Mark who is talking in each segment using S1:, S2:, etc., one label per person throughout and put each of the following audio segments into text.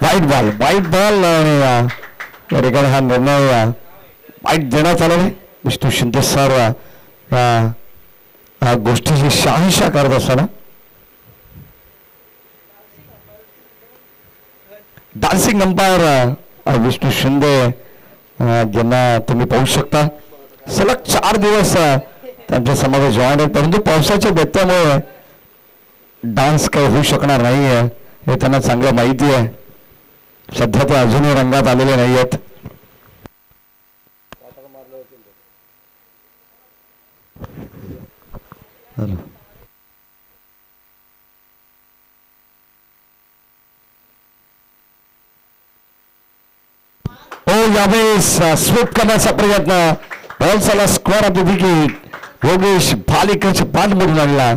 S1: वाईट बॉल आणि या ठिकाणी हा निर्णय वाईट देण्यात आला नाही. विष्णू शिंदे सर या गोष्टीची शहानिशा करत असताना डान्सिंग अंपायर विष्णू शिंदे ज्यांना तुम्ही पाहू शकता सलग 4 दिवस त्यांच्या समावेश जॉईन आहेत, परंतु पावसाच्या व्यत्ययामुळे डान्स काही होऊ शकणार नाही आहे हे त्यांना चांगलं माहिती आहे. सध्या ते अजूनही रंगात आलेले नाही आहेत. यावेळेस स्वीप करण्याचा प्रयत्न बॉल झाला square of the wicket. Yogesh भालेकरच्या बॅटमधून आणला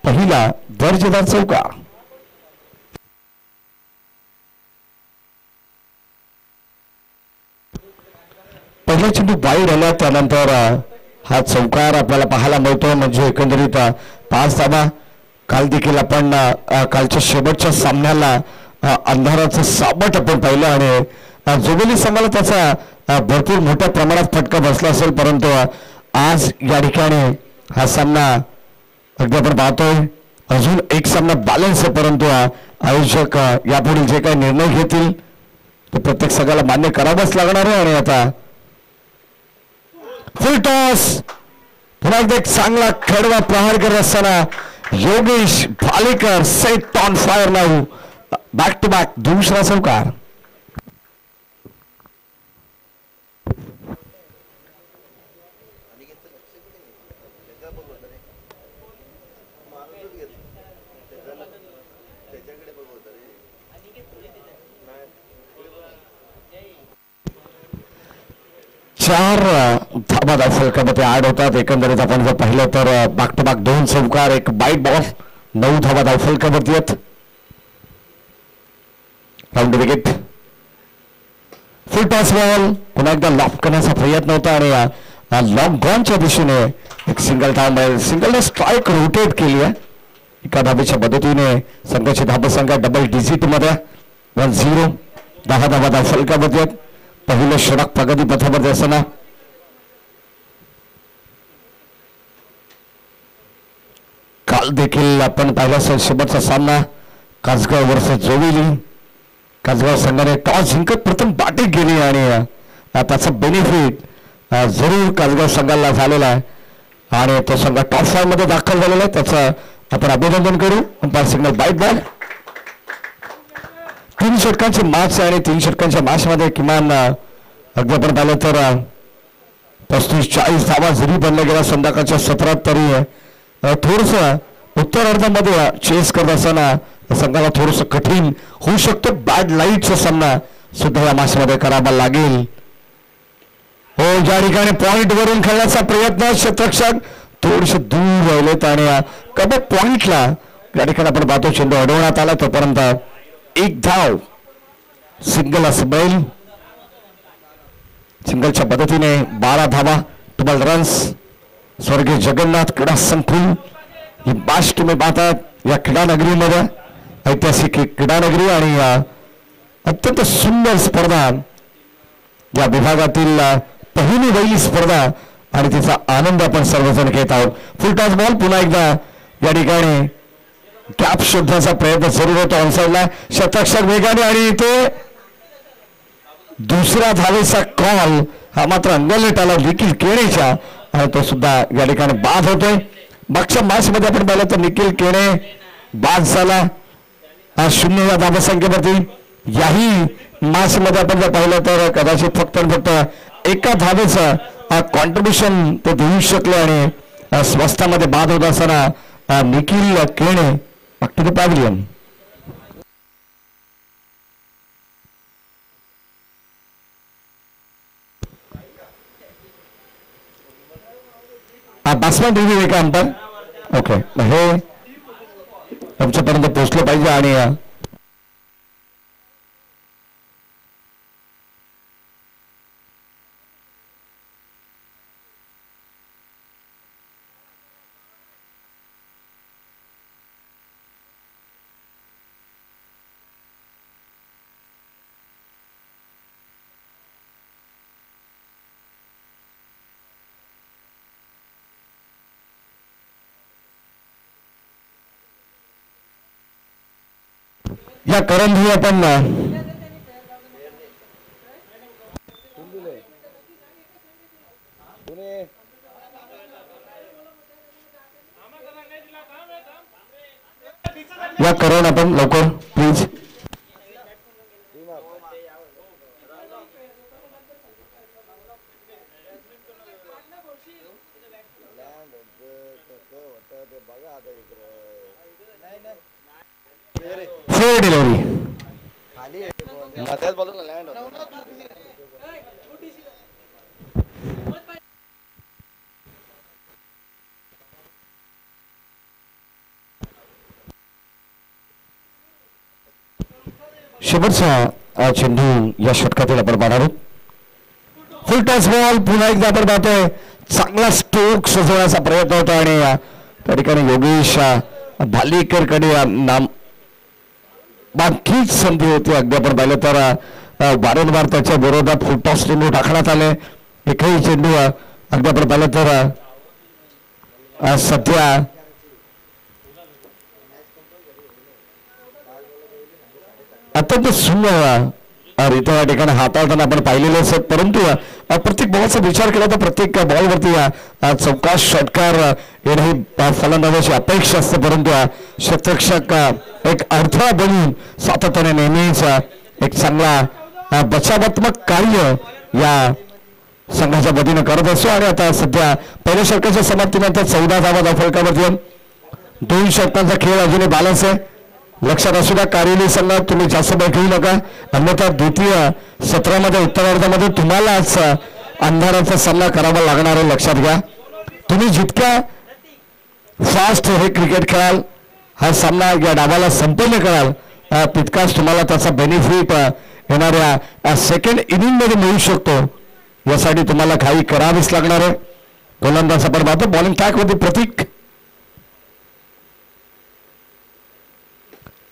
S1: पहिला दर्जेदार चौका. पहिला चेंडू वाईड आला त्यानंतर हा चौकार आपल्याला पाहायला मिळतो. म्हणजे एकंदरीत 5 धावा. काल देखील आपण कालच्या शेवटच्या सामन्याला अंधाराचं साबट आपण पाहिलं आणि जोबेली संघाला त्याचा भरपूर मोठ्या प्रमाणात फटका बसला असेल, परंतु आज या ठिकाणी हा सामना अगदी आपण पाहतोय अजून एक सामना बॅलन्स आहे, परंतु आयोजक यापुढील जे काही निर्णय घेतील ते प्रत्येक संघाला मान्य करावाच लागणार आहे. आणि आता फुल टॉस पुन्हा एकदा एक चांगला खेळवा प्रहार करत असताना Yogesh Bhalekar set on fire now. Back to back दुसरा चौकार. चार धाबा फलकामध्ये ऍड होतात. एकंदरीत आपण जर पाहिलं तर बॅक टू बॅक 2 चौकार, एक बाईट बॉल, 9 धाबा फलकावरती आहेत. Round wicket. फुल टॉस बॉल पुन्हा एकदा लॉक करण्याचा प्रयत्न होता आणि लॉंग गॉनच्या दिशेने एक सिंगल सिंगलने स्ट्राईक रोटेट केली आहे. एका धाबेच्या मदतीने संघाची धाबा संख्या डबल डिजिट मध्ये 1-0. 10 धाबा फलकावरती आहेत. पहिलं षटक प्रगती पथावरती असताना काल देखील आपण पाहिला शेवटचा सामना कासगाव वर्सेस जोविली. कासगाव संघाने टॉस जिंकत प्रथम बॅटिंग केली आणि त्याचा बेनिफिट जरूर कासगाव संघाला झालेला आहे आणि तो संघ टॉप 5 मध्ये दाखल झालेला आहे. त्याचं आपण अभिनंदन करू. Umpire signal bite ball. 3 षटकांचे मॅच आहे आणि 3 षटकांच्या मॅच मध्ये किमान अगदी आपण पाहिलं तर 35-40 धावा जरी बनल्या गेला संध्याकाळच्या 17 तरी थोडस उत्तरार्धामध्ये चेस करत असताना संघाला थोडस कठीण होऊ शकतो. बॅड लाईटचा सामना सुद्धा या मॅच मध्ये करावा लागेल. हो, ज्या ठिकाणी पॉइंट वरून खेळण्याचा प्रयत्न क्षेत्ररक्षक थोडेसे दूर राहिलेत आणि कबक पॉइंटला या ठिकाणी आपण पाहतो चेंडू अडवण्यात आला. तोपर्यंत एक धाव सिंगल असेल. सिंगलच्या पद्धतीने 12 धावा 12 रन्स. स्वर्गीय जगन्नाथ क्रीडा संकुल ही मॅच तुम्ही पाहतात या क्रीडा नगरीमध्ये. ऐतिहासिक क्रीडा नगरी आणि अत्यंत सुंदर स्पर्धा या विभागातील पहिली वहिली स्पर्धा आणि तिचा आनंद आपण सर्वजण घेत आहोत. फुल टॉस बॉल पुन्हा एकदा या ठिकाणी कॅप शोधण्याचा प्रयत्न सुरू होतो ऑनसाइडला. शतरक्षक वेगाने आणि इथे दुसऱ्या धावेचा कॉल हा मात्र अंगलेट आला निखिल केणेच्या आणि तो सुद्धा या ठिकाणी बाद होतोय. मागच्या मॅच मध्ये आपण पाहिलं तर निखिल केणे बाद झाला 0 या धावा संख्येवरती. याही मॅच मध्ये आपण जर पाहिलं तर कदाचित फक्त एका धावेचं कॉन्ट्रीब्युशन ते देऊ शकले आणि स्वस्तामध्ये बाद होत असताना Nikhil Kene back to the pavilion. Batsman review आहे का अंपायर? ओके, हे आमच्यापर्यंत पोहोचलं पाहिजे आणि या करंजी आपण या करण आपण लवकर प्लीज. फेअर डिलिव्हरी शेवटचा चेंडू या षटकातील आपण पाहणार आहोत. फुल टॉस बॉल पुन्हा एकदा आपण पाहतोय. चांगला स्ट्रोक सुचवण्याचा प्रयत्न होता आणि त्या ठिकाणी योगेश भालीकरकडे नाम बाकीच संधी होती. अगदी आपण पाहिलं तर वारंवार त्याच्या विरोधात फुल टॉस चेंडू टाकण्यात आले. एकही चेंडू अगदी आपण पाहिलं तर सध्या अत्यंत सुंदर रीत्या या ठिकाणी हाताळताना आपण पाहिलेले आहेत. परंतु प्रत्येक बॉलचा विचार केला तर प्रत्येक बॉलवरती चौकाश षटकार येणे ही फलंदाजाची अपेक्षा असते. परंतु क्षेत्ररक्षक एक अडथळा बनून सातत्याने नेहमीच एक चांगला बचावात्मक कार्य या संघाच्या वतीने करत असतो. आणि आता सध्या पहिल्या षटकाच्या समाप्तीनंतर 14 धावा फलकावरती 2 षटकांचा खेळ अजूनही बॅलन्स आहे. लक्षात असू द्या कारिली संघ तुम्ही जास्त बळ खेळू नका, अन्यथा द्वितीय सत्रामध्ये उत्तरार्धामध्ये तुम्हालाच अंधाराचा सामना करावा लागणार आहे. लक्षात घ्या, तुम्ही जितक्या फास्ट हे क्रिकेट खेळाल, हा सामना या डावाला संपन्न कराल, तितकाच तुम्हाला त्याचा बेनिफिट येणाऱ्या सेकंड इनिंग मध्ये मिळू शकतो. यासाठी तुम्हाला काही करावीच लागणार आहे. गोलंदाज आपण पाहतो बॉलिंग टॅक होती प्रतीक.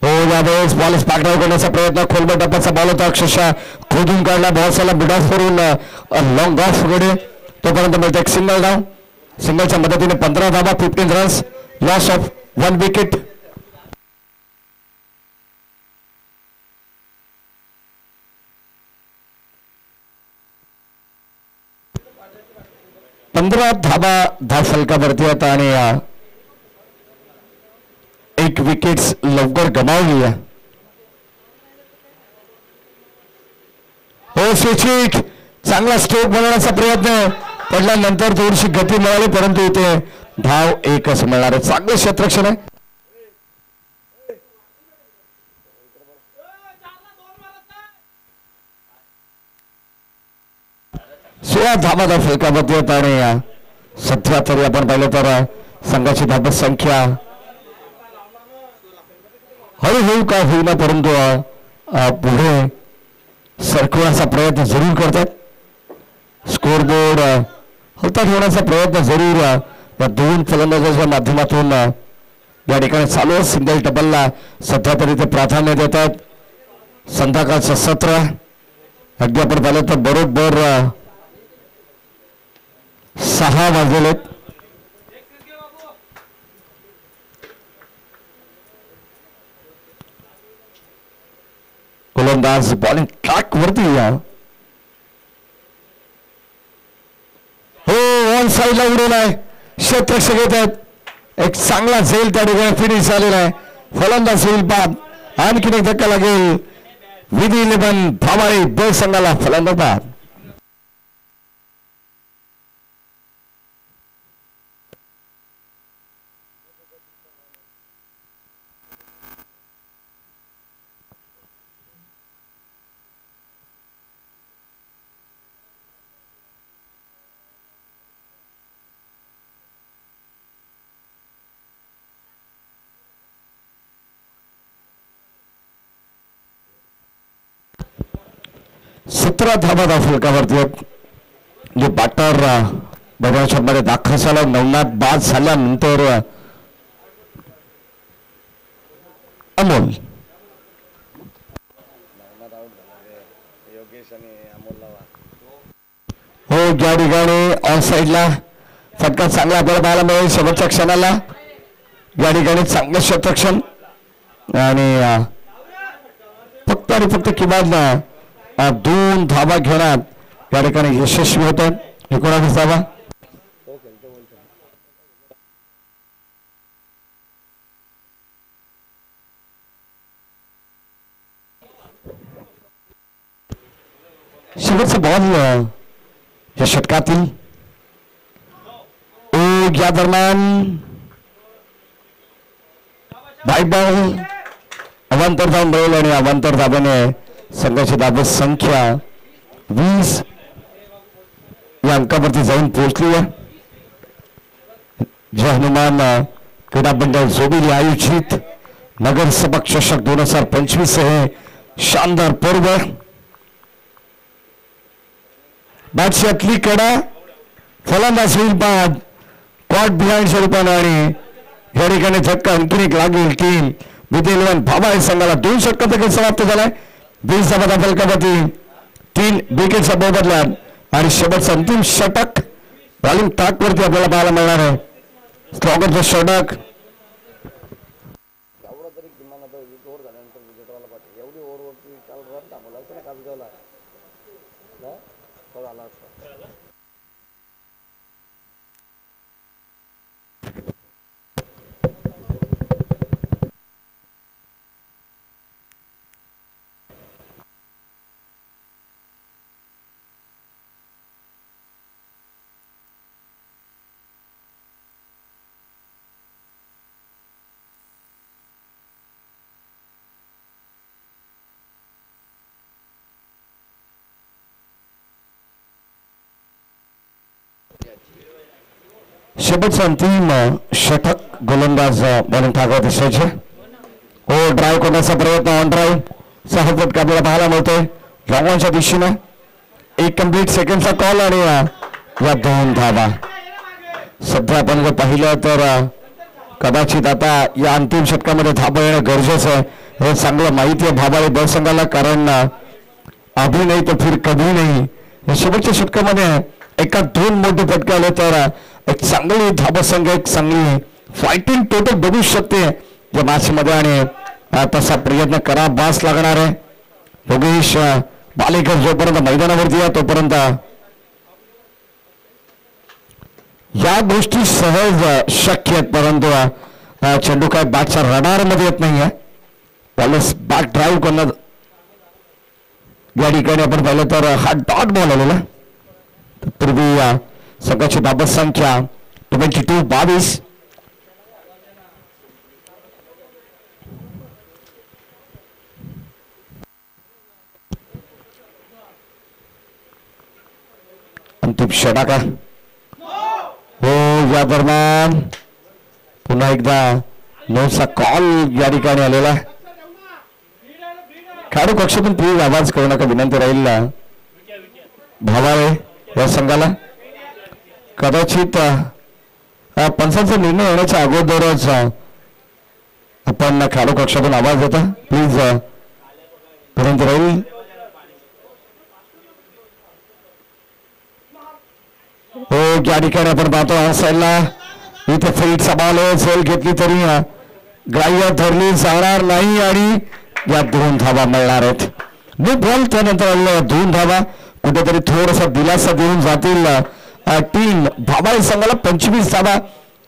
S1: हो, यावेळेस बॉल स्पार्कडाऊन करण्याचा प्रयत्न, खोलबट टप्प्याचा बॉल होता, अक्षरशः खोदून काढला. बॉल्सला मिड ऑफ करून लॉंग ऑफ कडे तोपर्यंत मिळतं एक सिंगल डाऊन. सिंगलच्या मदतीने 15 धावा, 15 रन्स, लॉस ऑफ 1 विकेट. धावा फलकावरती होता आणि 1 विकेट लवकर गमावली. हो, स्विचिक चांगला स्ट्रोक बनवण्याचा प्रयत्न पडल्यानंतर थोडीशी गती मिळाली, परंतु इथे धाव एकच मिळणार आहे. चांगलं क्षेत्ररक्षण आहे. सोळा धावा फलकावरती होता आणि सध्या तरी आपण पाहिलं तर संघाची धावत संख्या हळूहळू का होईना परंतु पुढे सरकवण्याचा प्रयत्न जरूर करतात. स्कोरबोर्ड हलता ठेवण्याचा प्रयत्न जरूर या 2 फलंदाजांच्या माध्यमातून या ठिकाणी चालू आहे. सिंगल डबलला सध्या तरी ते प्राधान्य देतात. संध्याकाळचं सत्र अगदी आपण पाहिलं तर बरोबर 6 वाजलेले. गोलंदाज बॉलिंग ट्रॅक वरती हो, ऑन साईडला उडवलाय. क्षेत्ररक्षक येत आहेत. एक चांगला झेल त्या ठिकाणी फिनिश झालेला आहे. फलंदाज होईल बाद. आणखीन एक धक्का लागेल. विधी 11 भामाळी ब संघाला फलंदाज बाद. धावा फलकावरती जे बॅटर मध्ये दाखल झाला. नवनाथ बाद झाल्यानंतर अमोल हो, या ठिकाणी ऑन साईडला फटका चांगला आपल्याला पाहायला मिळेल. शेवटच्या क्षणाला या ठिकाणी चांगलं क्षेत्ररक्षण आणि आणि फक्त किमान 2 धावा घेण्यात या ठिकाणी यशस्वी होत आहेत. 19 धावा. शेवटचा बॉल या षटकातील या दरम्यान बायबॉल अवांतर धाव मिळवलं आणि अवांतर धाब्याने संघाची धाव संख्या 20 या अंकावरती जाऊन पोहोचली आहे. जय हनुमान क्रीडा मंडळ जोबिली आयोजित नगरसभा चषक 2025 हे शानदार पर्व. बॅटची आतली कडा फलंदाज होईल बाद कॉट बिहाइंड स्वरूपाने आणि या ठिकाणी झटका आणखीन एक लागेल. टीम विद्यमान भावा संघाला 2 षटकात देखील समाप्त झालाय. 20 धावा फलकावरती 3 विकेटच्या बदल्यात आणि शेवटचं अंतिम षटक बॉलिंग ट्रॅक वरती आपल्याला पाहायला मिळणार आहे. स्लॉगरचं षटक शेवटचं अंतिम षटक गोलंदाज बॉलिंग ठाकवत दिसायचे. ड्राईव्ह करण्याचा प्रयत्न ऑन ड्राईव्ह सहा फटका आपल्याला पाहायला मिळतोय लॉंगॉनच्या दिशेनं. 1 कंप्लीट सेकंडचा कॉल आणि या 2 धावा. सध्या आपण जर पाहिलं तर कदाचित आता या अंतिम षटकामध्ये धाबा येणं गरजेचं आहे हे चांगलं माहिती आहे भाबाळी बळ संघाला. कारण अभी नाही तर फिर कधी नाही या शेवटच्या षटकामध्ये एका 2 मोठे फटके आले तर एक चांगली धाबा संघ एक चांगली फायटिंग टोटल बघू शकते या मॅच मध्ये आणि तसा प्रयत्न करा बास लागणार आहे. योगेश बालेकर जोपर्यंत मैदानावरती आहे तोपर्यंत या गोष्टी सहज शक्य आहेत. परंतु चेंडू काय बॅटच्या रडार मध्ये येत नाहीये. बॉलर्स बॅक ड्राईव्ह करणं या ठिकाणी आपण पाहिलं तर हा डॉट बॉल आलेला. पूर्वी संघाची धाबा संख्या 22. अंतिम षटक हो या दरम्यान पुन्हा एकदा 9चा कॉल या ठिकाणी आलेला. खेळाडू कक्षातून प्लीज आवाज करू नका विनंती राहील भावाळे या संघाला. कदाचित पंचांचा निर्णय येण्याच्या अगोदरच आपण खेळाडू कक्षातून आवाज देता प्लीज विनंती राहील. हो या ठिकाणी आपण पाहतो हा साईडला इथे फील्डचा बॉल सेल घेतली तरी ग्राह्य धरली जाणार नाही आणि या 2 धावा मिळणार आहेत. नो बॉल त्यानंतर 2 धावा कुठेतरी थोडासा दिलासा देऊन जातील टीम भाबाळी संघाला. 25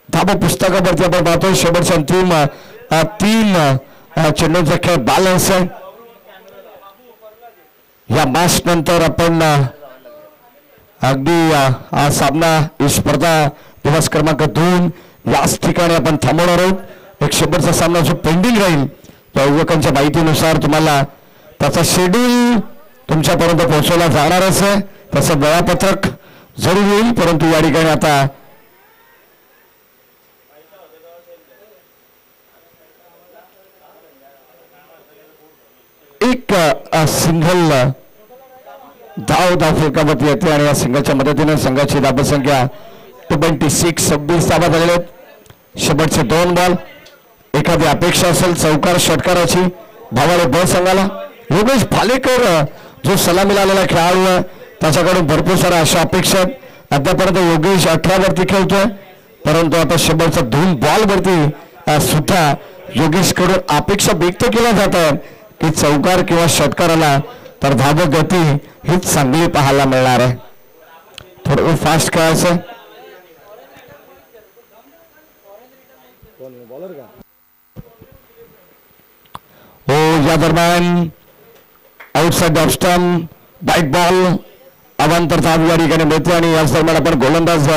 S1: धाबा पुस्तकावरती आपण पाहतोय. शेवटच्या अंतिम 3 चेंडूंचा खेळ बॅलन्स आहे. या मॅच नंतर आपण अगदी हा सामना ही स्पर्धा दिवस क्रमांक 2 याच ठिकाणी आपण थांबवणार आहोत. एक शेवटचा सामना जो पेंडिंग राहील त्या युवकांच्या माहितीनुसार तुम्हाला त्याचा शेड्यूल तुमच्यापर्यंत पोहोचवला जाणारच आहे. त्याचं वेळापत्रक जरूर येईल. परंतु या ठिकाणी आता एक सिंगल धाव फलकावरती येते आणि या सिंगलच्या मदतीने संघाची धाव संख्या 26 धावा झालेल्या आहेत. शेवटचे 2 बॉल. एखादी अपेक्षा असेल चौकार षटकाराची भावाळे ब संघाला. योगेश भालेकर जो सलामीला आलेला खेळाडू आहे त्याच्याकडून भरपूर साऱ्या अशा अपेक्षा आहेत. अद्यापर्यंत योगेश 18 वरती खेळतोय परंतु आता शेवटचा 2 बॉल वरती सुद्धा योगेश कडून अपेक्षा व्यक्त केल्या जात आहेत की चौकार किंवा षटकार आला तर धावक गती ही चांगली पाहायला मिळणार आहे. थोडं फास्ट खेळायचं. हो या दरम्यान outside off stump wide ball अवांतर धाव या ठिकाणी मिळते आणि याच दरम्यान आपण गोलंदाज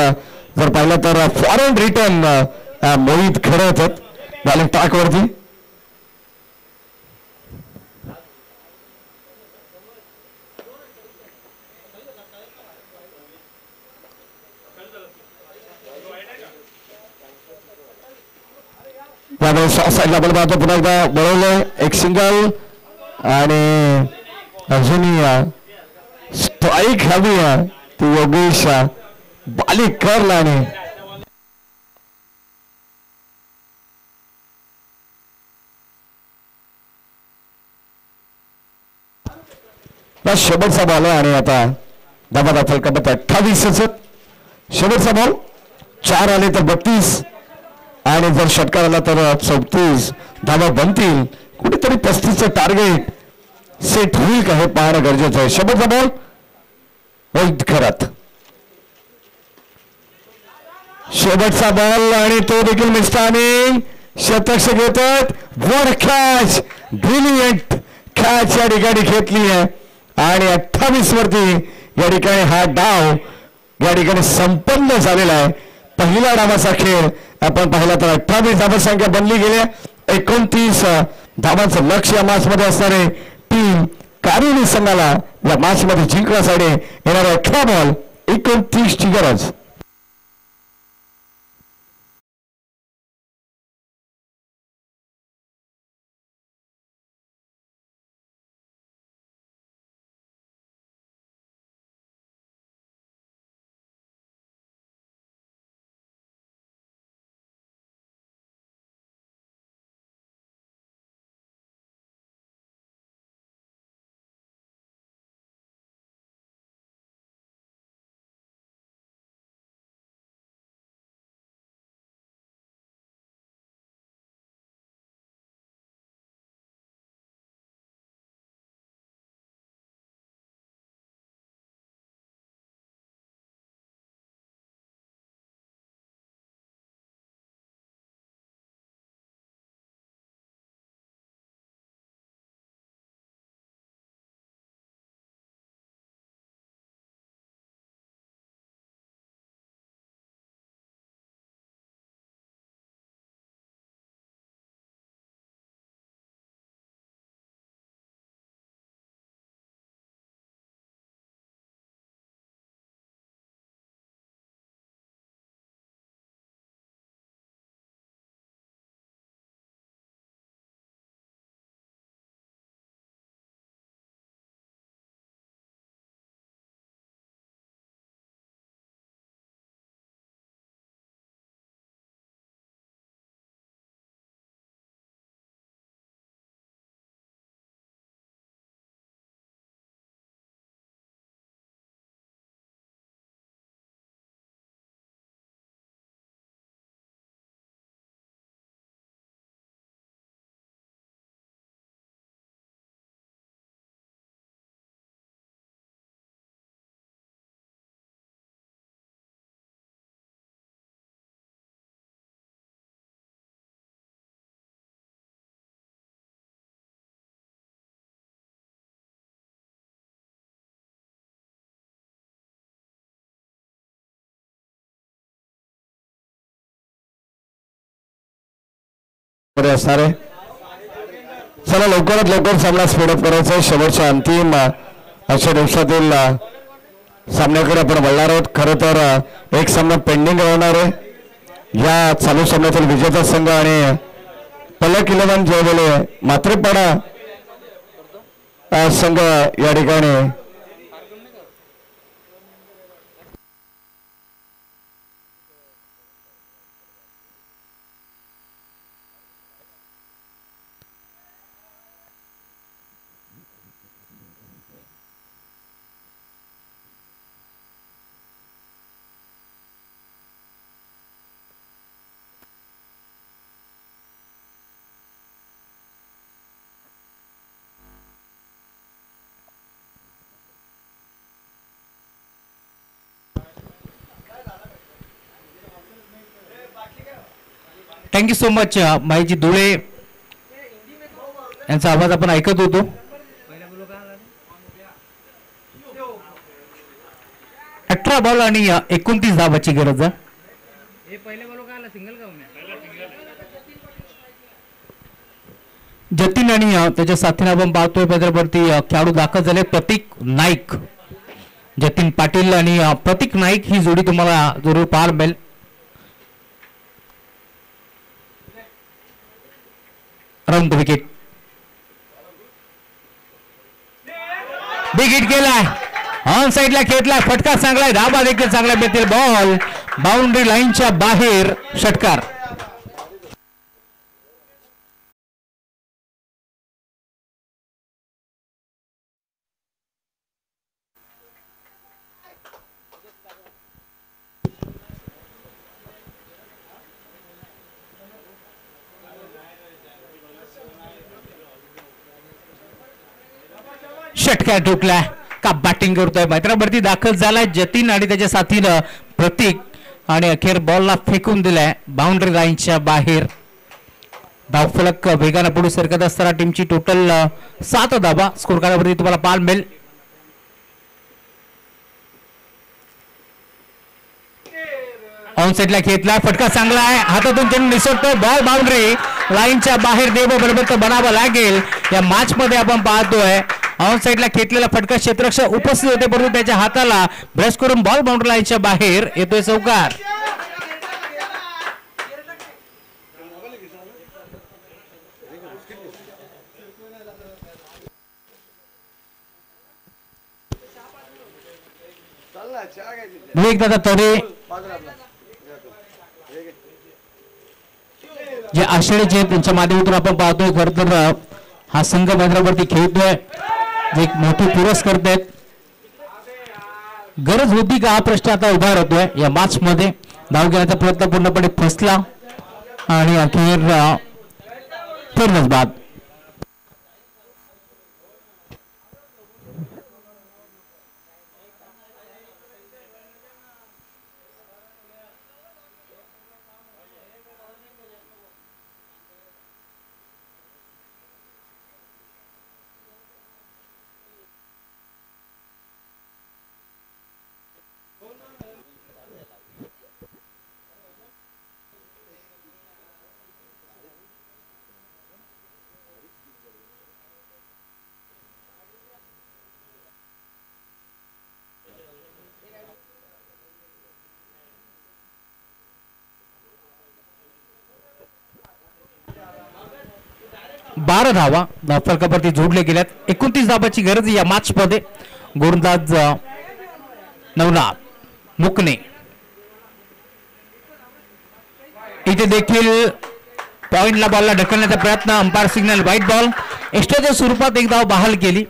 S1: जर पाहिलं तर फॉरेन रिटर्न मोहित खेळत आहेत बॉलिंग ट्रॅक वरती. त्यामुळे साईडला बल पाहतो पुन्हा एकदा बळवलंय एक सिंगल आणि अजूनही स्ट्राईक हवी ती योगेश बालिकरला आणि शेवटचा बॉल आहे आणि आता धाबा दाखल करत 28. शेवटचा बॉल 4 आले तर 32 आणि जर षटकार आला तर 34 धावा बनतील. कुठेतरी 35चं टार्गेट सेट होईल का हे पाहणं गरजेचं आहे. शेवटचा बॉल होईल खरात. शेवटचा बॉल आणि तो देखील मिस्टानी शतक घेतात. वर कॅच ब्रिलियंट कॅच या ठिकाणी घेतली आहे आणि 28 वरती या ठिकाणी हा डाव या ठिकाणी संपन्न झालेला आहे. पहिल्या डावाचा खेळ आपण पाहिला तर 28 धावसंख्या बनली गेल्या. 29 धावांचं लक्ष या मॅच मध्ये असणारे टीम कारिणी संघाला या मॅच मध्ये जिंकण्यासाठी येणाऱ्या 18 बॉल 29 ची गरज. असणारे चला लवकरात लवकर सामना स्पीडअप करायचा आहे. शेवटच्या अंतिम अशा दिवसातील सामन्याकडे आपण वळणार आहोत. खरं तर एक सामना पेंडिंग राहणार आहे. या चालू सामन्यातील विजेता संघ आणि पलक 11 जोडलेले मात्रेपाडा संघ या ठिकाणी
S2: थँक्यू सो मच माईजी धुळे यांचा आवाज आपण ऐकत होतो. 18 बॉल आणि 29 धावाची गरज. जतीन आणि त्याच्या साथीने आपण पाहतोय पदरावरती खेळाडू दाखल झाले. प्रतीक नाईक, जतीन पाटील आणि प्रतीक नाईक ही जोडी तुम्हाला जरूर पाहायला मिळेल. राऊंड विकेट, बिग हिट केलाय, ऑन साइडला खेळलाय, फटका चांगलाय, धाबा देखील चांगला मिळतील. बॉल बाउंड्री लाईनच्या बाहेर, षटकार. षटकार ठोकला का बॅटिंग करतोय. मैदानावरती दाखल झालाय जतीन आणि त्याच्या साथीनं प्रतीक आणि अखेर बॉलला फेकून दिलाय बाउंड्री लाईनच्या बाहेर. धावफलक वेगाने पुढे सरकत असताना टीमची टोटल 7 धावा स्कोर कार्डावरती तुम्हाला पाहायला मिळेल. ऑन साइडला घेतला, फटका चांगला आहे, हातातून चेंडू निसटतो, बॉल बाउंड्री लाईनच्या बाहेर देव बरोबर बनावं लागेल. या मॅच मध्ये आपण पाहतोय ऑन साइडला घेतलेला फटका क्षेत्ररक्षक उपस्थित होते, परंतु त्याच्या हाताला ब्रश करून बॉल बाउंड्री लाईनच्या बाहेर येतोय. चौकार. एकदा तरी जे आषाढीचे त्यांच्या माध्यमातून आपण पाहतोय. खरं तर हा संघ मैदानावरती खेळतोय, एक मोठी पुरस्कार करतायत. गरज होती का हा प्रश्न आता उभा राहतोय. या मॅच मध्ये धाव घेण्याचा प्रयत्न पूर्णपणे फसला आणि अखेर फिरनच बाद. बारा धावा फलकावरती जोडले गेल्यात. 29 धावाची गरज या मॅच मध्ये. गोलंदाज नवनाथ मुकणे. इथे देखील पॉइंटला बॉलला ढकलण्याचा प्रयत्न, अंपायर सिग्नल व्हाईट बॉल. एक्स्ट्राच्या स्वरूपात एक धाव बहाल केली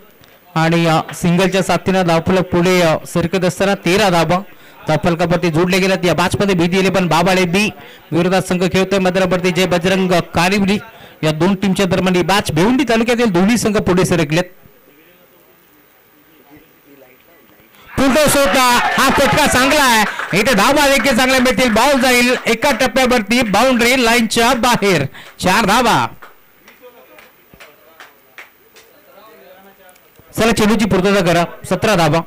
S2: आणि सिंगलच्या साथीने धावफलक पुढे सरकत असताना 13 धावा फलकावरती जोडले गेल्यात. या मॅच मध्ये बीडी 11 बाबाळे बी विरोधात संघ खेळतोय. मैदानावरती जय बजरंग कारिवली. या दोन टीमच्या दरम्यान मॅच भिवंडी तालुक्यातील दोन्ही संघ पुढे सरकलेत. हा फटका चांगला आहे, इथे धावा देखील चांगल्या मिळतील. बॉल जाईल एका टप्प्यावरती बाउंड्री लाईनच्या बाहेर. 4 धावा. चला चेंडूची पूर्तता करा. 17 धावा.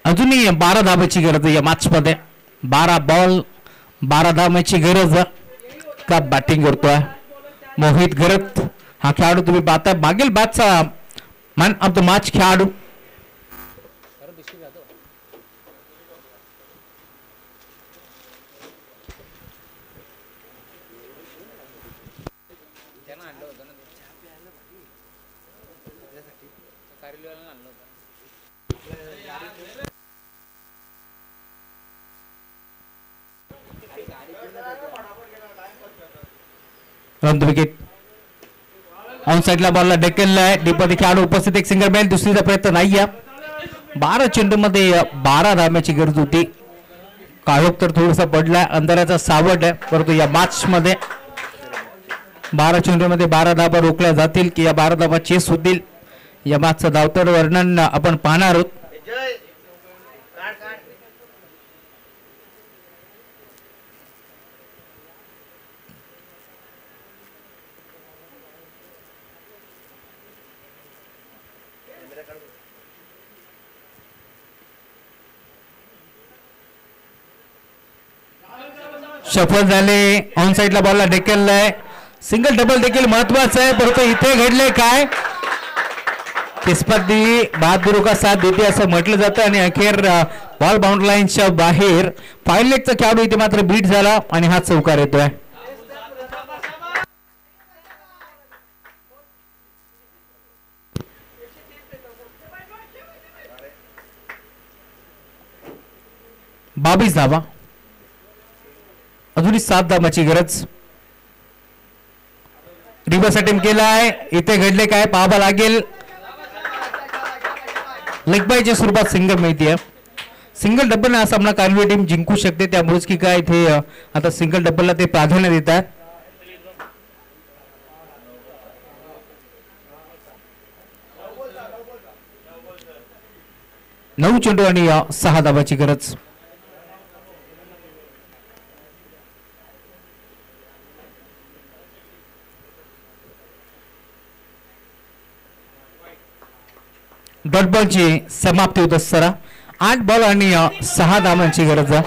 S2: अजूनही 12 धावाची गरज या मॅच मध्ये. 12 बॉल 12 धावाची गरज. का बॅटिंग करतोय मोहित गरत हा खेळाडू तुम्ही पाहताय. मागील बॅचचा मॅन ऑफ द मॅच खेळाडू. Run wicket. ऑन साइडला बॉलला ढकललाय. डीपमध्ये खेळाडू उपस्थित. एक सिंगल बॅल. दुसरीचा प्रयत्न नाही. 12 चेंडू मध्ये 12 धाव्याची गरज होती. काळोख तर थोडासा पडलाय, अंधाराचा सावट आहे, परंतु या मॅच मध्ये 12 चेंडूमध्ये 12 धाबा रोखल्या जातील की या 12 धाबा चेस होतील या मागचं धावतर वर्णन आपण पाहणार आहोत. सफल झाले. ऑन साइडला बॉलला ढकललाय. सिंगल डबल देखील महत्वाचं आहे परंतु इथे घडले काय किस्मती बहादुर का साथ देते असं म्हटलं जातं आणि अखेर बॉल बाउंड्री लाईनच्या बाहेर फाईल लेगचा खेळाडू इथे मात्र बीट झाला आणि हा चौकार येतोय. बावीस धावा अजूनही 7 धावांची गरज. रिव्हर्स अटेम्प्ट केलाय. इथे घडले काय पाहावं लागेल. लेग बायच्या स्वरूपात सिंगल मिळते. सिंगल डबल हा सामना कालवी टीम जिंकू शकते त्यामुळेच की काय इथे आता सिंगल डबलला ते प्राधान्य देतात. नऊ चेंडू आणि 6 धावांची गरज. डॉट बॉलची समाप्ती होत असताना 8 बॉल आणि 6 धावांची गरज आहे.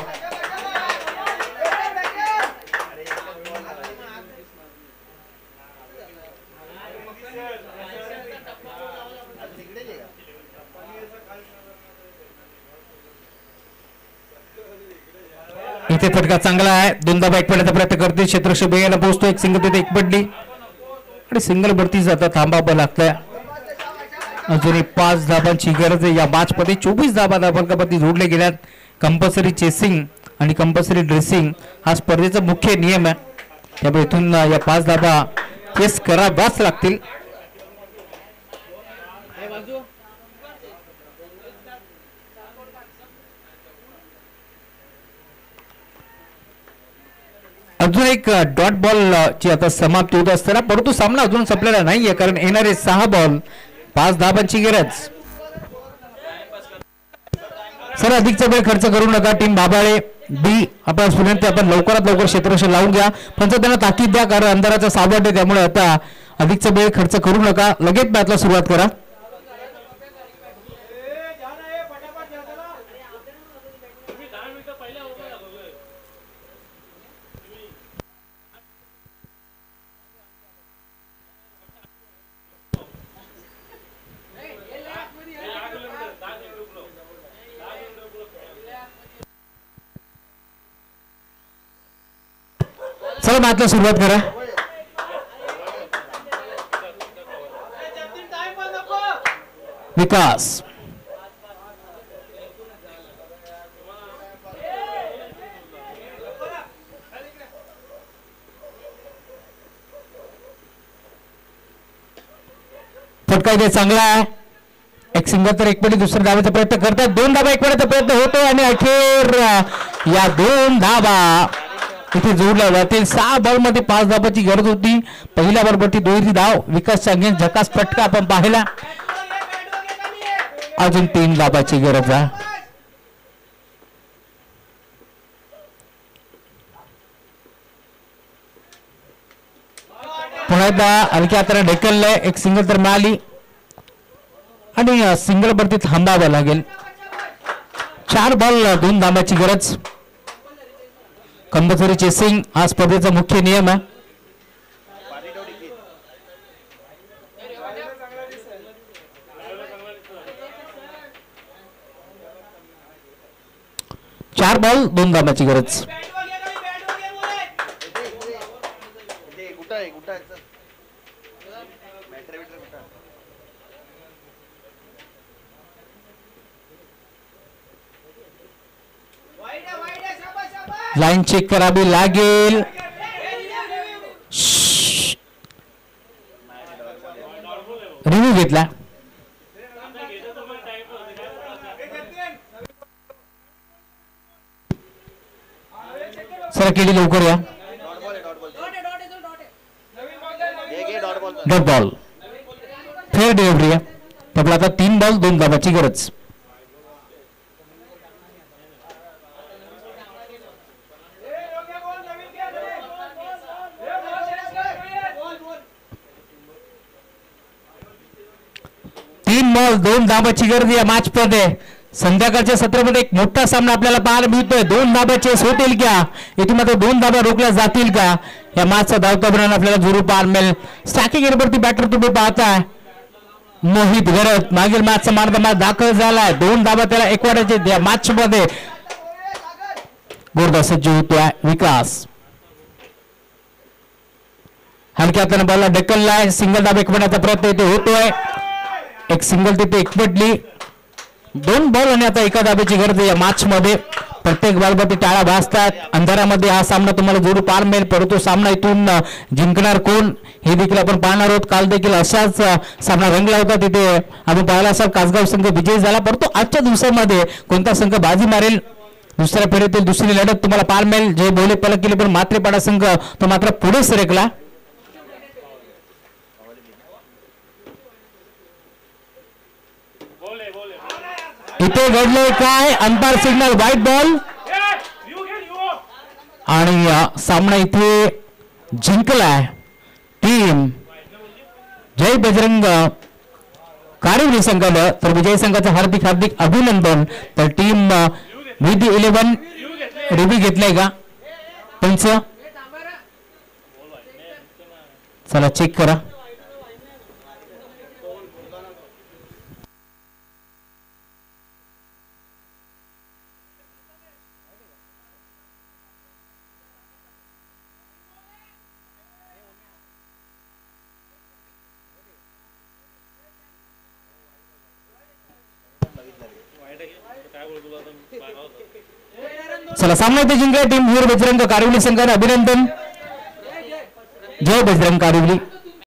S2: इथे फटका चांगला आहे. 2 धावा एक पडण्याचा प्रयत्न करते. क्षेत्ररक्षक बेगाला पोहोचतो. एक सिंगल तिथे एक पडली आणि सिंगल वरती जाता थांबावं लागतंय. अजूनही 5 धाबांची गरज आहे. या मॅच मध्ये 24 धाबा धाबांकावरती जोडले गेल्यात. कंपल्सरी चेसिंग आणि कंपल्सरी ड्रेसिंग हा स्पर्धेचा मुख्य नियम आहे त्यामुळे इथून या 5 धाबा चेस कराव्याच लागतील. अजून एक डॉट बॉल ची आता समाप्ती होत असताना परंतु सामना अजून संपलेला नाहीये कारण येणारे 6 बॉल 5 धाबांची गरज. सर अधिकचा वेळ खर्च करू नका. टीम बाबाळे बी आपण विनंती आपण लवकरात लवकर क्षेत्ररक्षण लावून घ्या. पंच त्यांना ताकीद द्या कारण अंधाराचा सावट आहे त्यामुळे आता अधिकचा वेळ खर्च करू नका. लगेच मॅचला सुरुवात करा. चला मॅचला सुरुवात करा. विकास फटका इथे चांगला आहे. एक सिंगल तर एक पडी दुसऱ्या धावाचा प्रयत्न करतात. 2 धाबा एक पडण्याचा प्रयत्न होतो आणि अखेर या 2 धाबा इथे जोडल्या जातील. 6 बॉल मध्ये 5 धाबाची गरज होती. पहिल्या बॉलवरती 2 धाव. विकासच्या अंगेन झकास फटका आपण पाहिला. अजून 3 धाबाची गरज आहे. पुन्हा एकदा हलक्या हाताने ढकललंय. एक सिंगल तर मिळाली आणि सिंगल वरती थांबावं लागेल. 4 बॉल 2 धाबाची गरज. कंपल्सरी चेसिंग हा स्पर्धेचा मुख्य नियम आहे. चार बॉल 2 धाबाची गरज. लाईन चेक करावी लागेल. रिव्ह्यू घेतला. सर केली लवकर या. डॉट बॉल फेअर डिलिव्हरी आहे. त्यामुळे आता 3 बॉल 2 धाबाची गरज. तीन बॉल 2 धाबाची गरज या मॅच मध्ये. संध्याकाळच्या सत्रामध्ये एक मोठा सामना आपल्याला पाहायला मिळतोय. 2 धाबाचे होतील का, इथे मात्र 2 धाबा रोखल्या जातील का, या मॅचचा धावता परिणाम आपल्याला जरूर पाहायला मिळेल. स्टॅकिंग एरवरती बॅटर तुम्ही पाहताय मोहित घरत मागील मॅचचा मार्गदर्शक दाखल झालाय. 2 धाबा त्याला एकवाड्याचे या मॅच मध्ये. गोरदा सज्ज होतोय विकास. हलक्या हाताने बॉलला ढकललाय. सिंगल धाबा एकवडण्याचा प्रयत्न इथे होतोय. एक सिंगल तिथे एकवटली. 2 बॉल आणि आता एका धाब्याची गरज या मॅच मध्ये. प्रत्येक बॉलवरती टाळ्या भासतात. अंधारामध्ये हा सामना तुम्हाला जरूर पाहायला मिळेल, परंतु सामना इथून जिंकणार कोण हे देखील आपण पाहणार आहोत. काल देखील अशाच सामना रंगला होता, तिथे आपण पाहिला असाल कासगाव संघ विजयी झाला, परंतु आजच्या दिवसामध्ये कोणता संघ बाजी मारेल दुसऱ्या फेरीतील दुसरी लढत तुम्हाला पाहायला मिळेल. जे बोले पलक केले पण मात्रेपाडा संघ तो मात्र पुढे सरकला. इथे घडले काय, अंपायर सिग्नल व्हाईट बॉल आणि सामना इथे जिंकलाय टीम जय बजरंग कारिवली संघानं. तर विजय संघाचं हार्दिक हार्दिक अभिनंदन. तर टीम विधी 11 रिव्ह्यू घेतलाय का पंच, चला चेक करा. चला सामना इथे जिंकला टीम वीर बजरंग कारिवली संघाने. अभिनंदन जय बजरंग कारिवली.